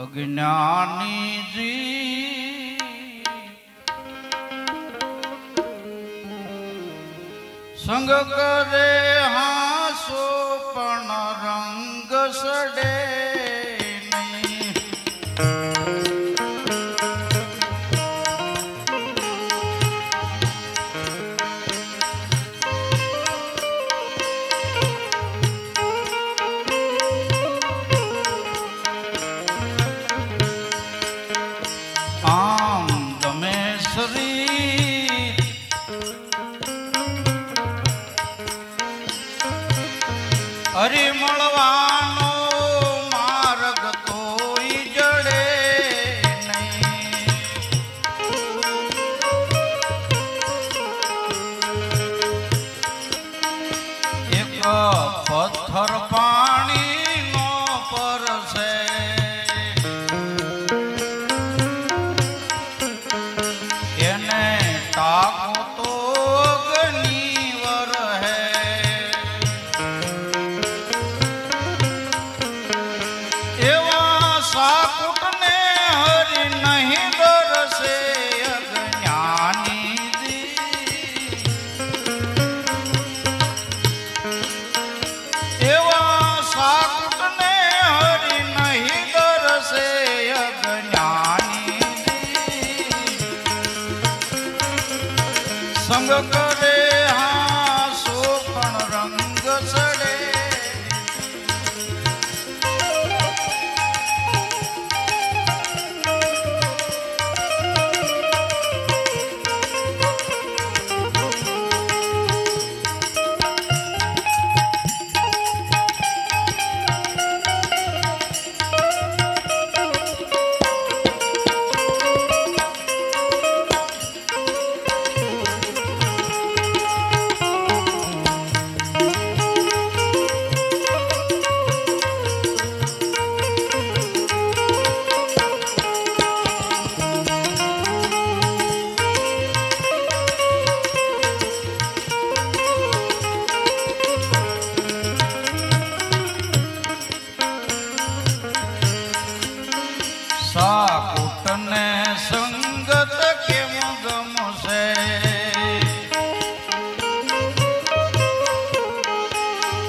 અજ્ઞાની જી સંગ કરે હાસો પણ રંગ સડે નહીં. આમ તમે શરીર હરી મળવાનો માર્ગ તોય જડે નહીં. એક પથ્થર પાણીનો પરસે એને ટાકો તો અગ્નિ વરહે. એવા સાકુટને હરી નહીં દરસે અજ્ઞાની દી. એવા સાકુટને હરી નહીં દરસે અજ્ઞાની દી. સંગ કરે હાસો પણ રંગ સડે. સાકુટને સંગત કેમ ગમશે.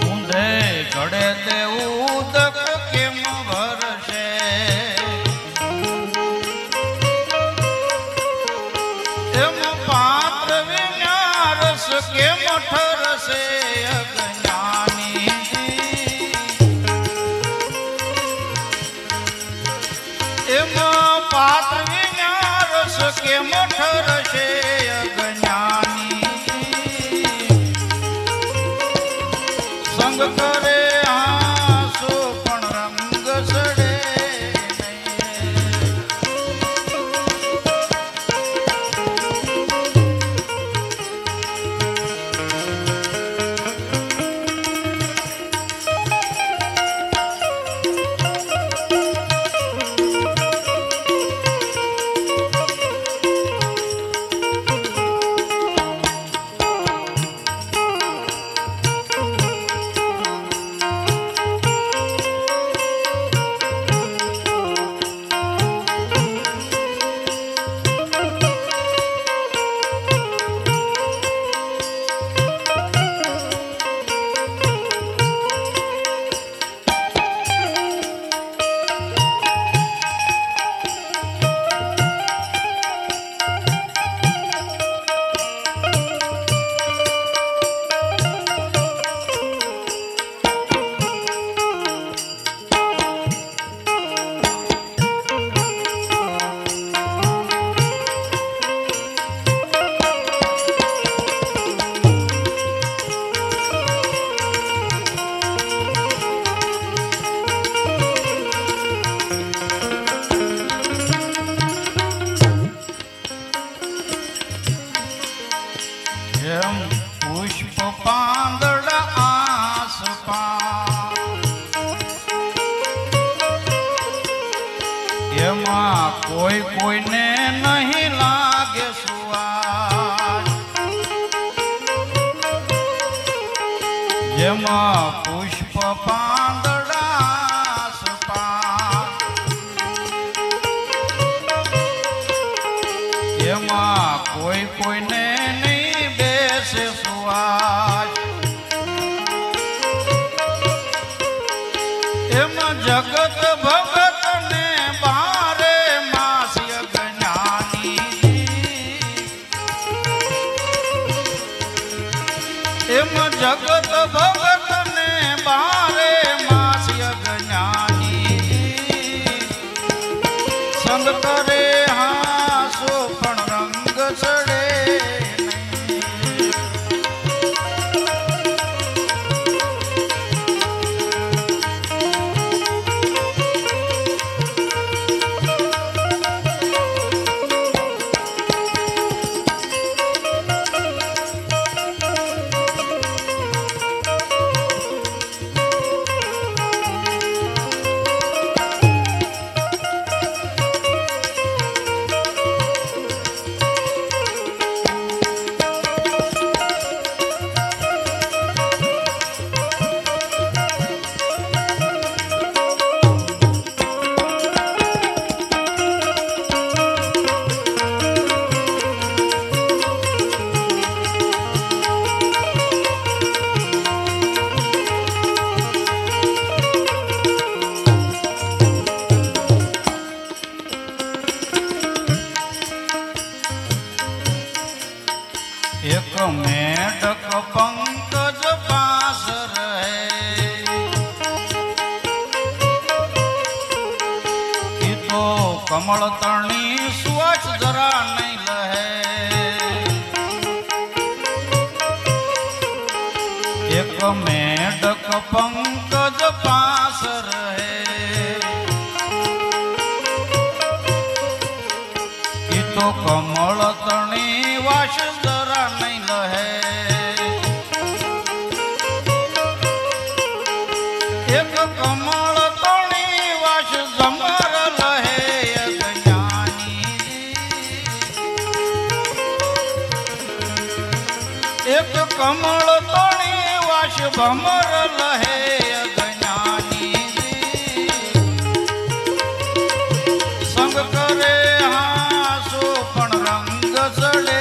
ઊંધે ઘડે તે ઉદક કેમ ભરશે. એમ પાત્ર વિનારસ કેમ ઠરશે અજ્ઞાની જી. એમ પાત્ર વિનારસ કેમ ઠરશે અજ્ઞાની જી. સંગ કરે હાસો પણ રંગ સડે નહીં. જેમ પુષ્પ પાંદડા આસપાસ એમાં કોઈ કોઈને નહીં લાગે સુવાસ. જેમાં પુષ્પ પાંદડા આસપાસ કોઈને નહીં બેસે સુવાસ એમ જગત ભગત ને બારે માસ્ય જ્ઞાની એમ જગત ભગત ને બારે માસ્ય જ્ઞાની સંગ કરે હાસો પણ રંગ ચડે एक मेढक पंकज पास रहे ये तो कमल तणी स्वच्छ जरा नहीं लहे एक मेढक पंकज पास रहे ये तो कमल तणी वाश जरा नहीं लहे एक कमल तणी वाश जमर लहे अज्ञानी एक कमल तणी वाश भमर लहे अज्ञानी संग करे हासो पण रंग चढ़े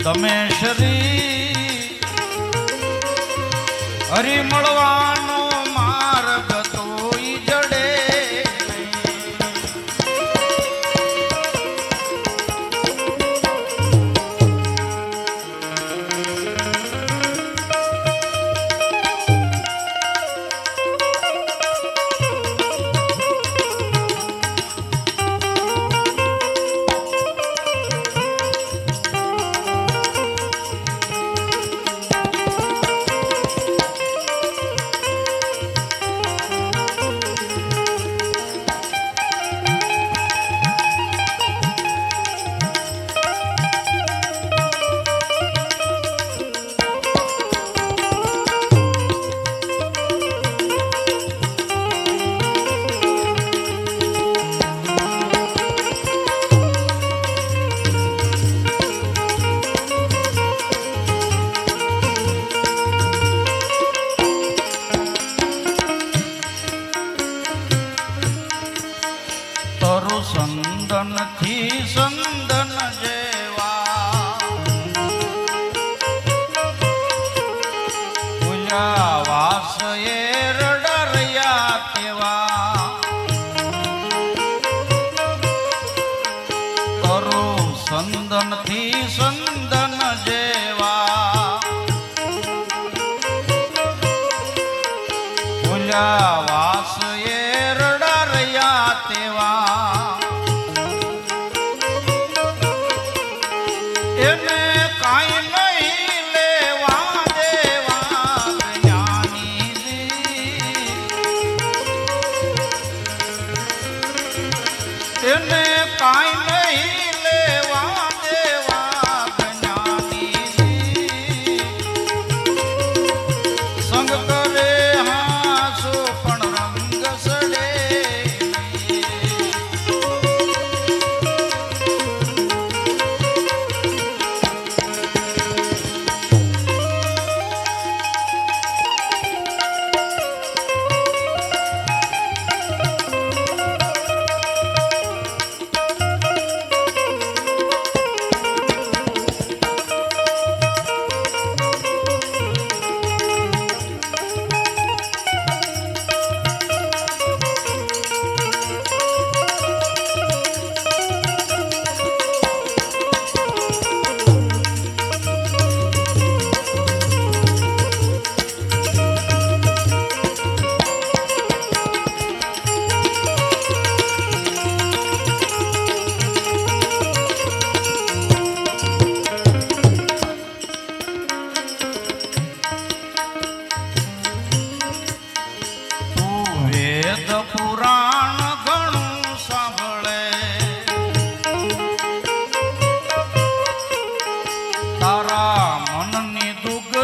તમે શ્રી હરિ મળવાનો માર્ગ તોય જડે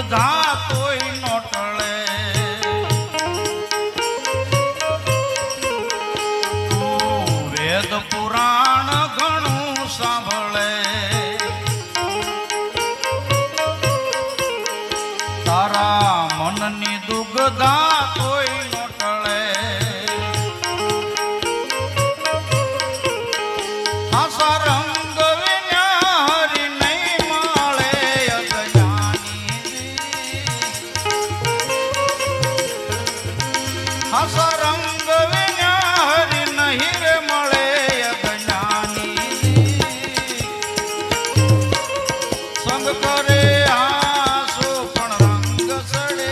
દુગ્ધા તોય નો ટળે તું વેદ પુરાણ ઘણું સાંભળે તારા મનની દુગ્ધા તોય નો ટળે આસા રંગ રંગ વિના હરિ નહીં રે મળે અજ્ઞાની સંગ કરે આસો પણ રંગ સડે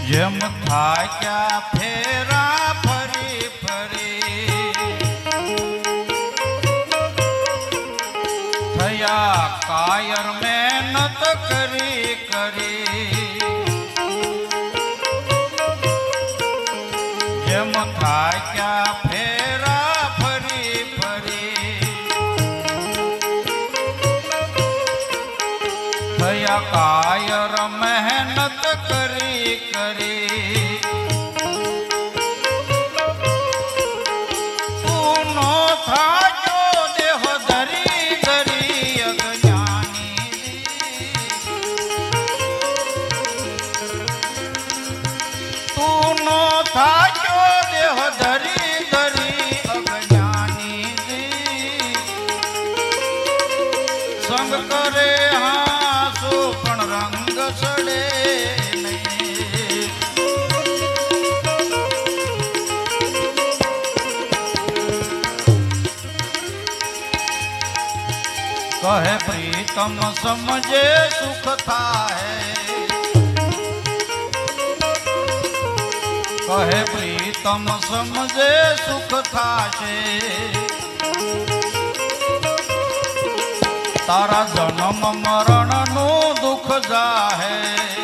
જેમ થાક્યા ફેરા ફરી ફરી થયા કાયર મહેનત કરી કરી જેમ થાક્યા ફેરા ફરી ફરી થયા કાયર મહેનત કરી કરી તું નો થાજો દેહ ધરી ધરી અજ્ઞાની તું નો થાજો દેહ ધરી ધરી અજ્ઞાની સંગ કરે હાસો પણ રંગ સડે કહે પ્રીતમ સમજે સુખ થાય કહે પ્રીતમ સમજે સુખ થાશે તારા જન્મ મરણ નું દુઃખ જાહે